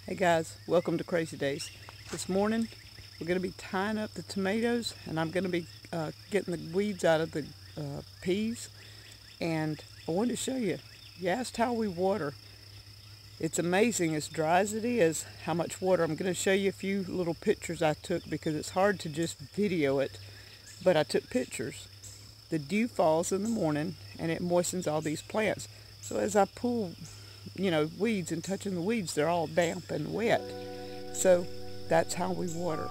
Hey guys, welcome to Crazy Days. This morning we're going to be tying up the tomatoes, and I'm going to be getting the weeds out of the peas. And I wanted to show you, you asked how we water. It's amazing, as dry as it is, how much water. I'm going to show you a few little pictures I took because it's hard to just video it, but I took pictures. The dew falls in the morning and it moistens all these plants. So as I pull weeds and touching the weeds, they're all damp and wet. So that's how we water.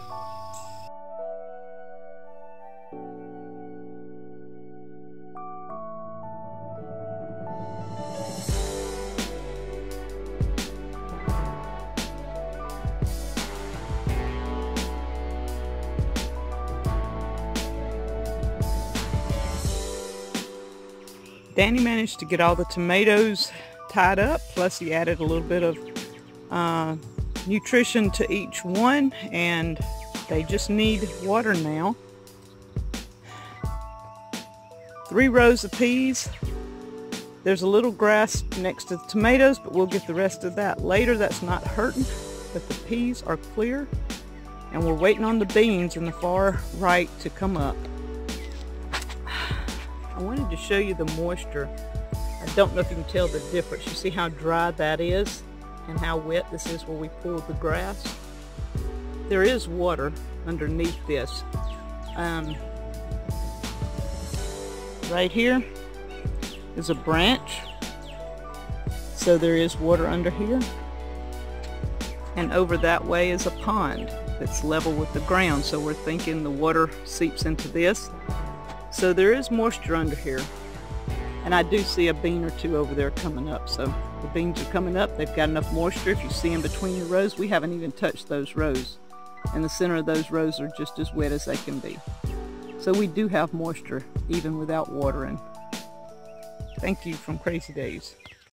Danny managed to get all the tomatoes tied up, plus he added a little bit of nutrition to each one, and they just need water now. 3 rows of peas. There's a little grass next to the tomatoes, but we'll get the rest of that later. That's not hurting, but the peas are clear, and we're waiting on the beans in the far right to come up. I wanted to show you the moisture. I don't know if you can tell the difference. You see how dry that is and how wet this is where we pulled the grass? There is water underneath this. Right here is a branch, so there is water under here. And over that way is a pond that's level with the ground, so we're thinking the water seeps into this. So there is moisture under here. And I do see a bean or two over there coming up. So the beans are coming up. They've got enough moisture. If you see in between the rows, we haven't even touched those rows. And the center of those rows are just as wet as they can be. So we do have moisture even without watering. Thank you from Crazy Days.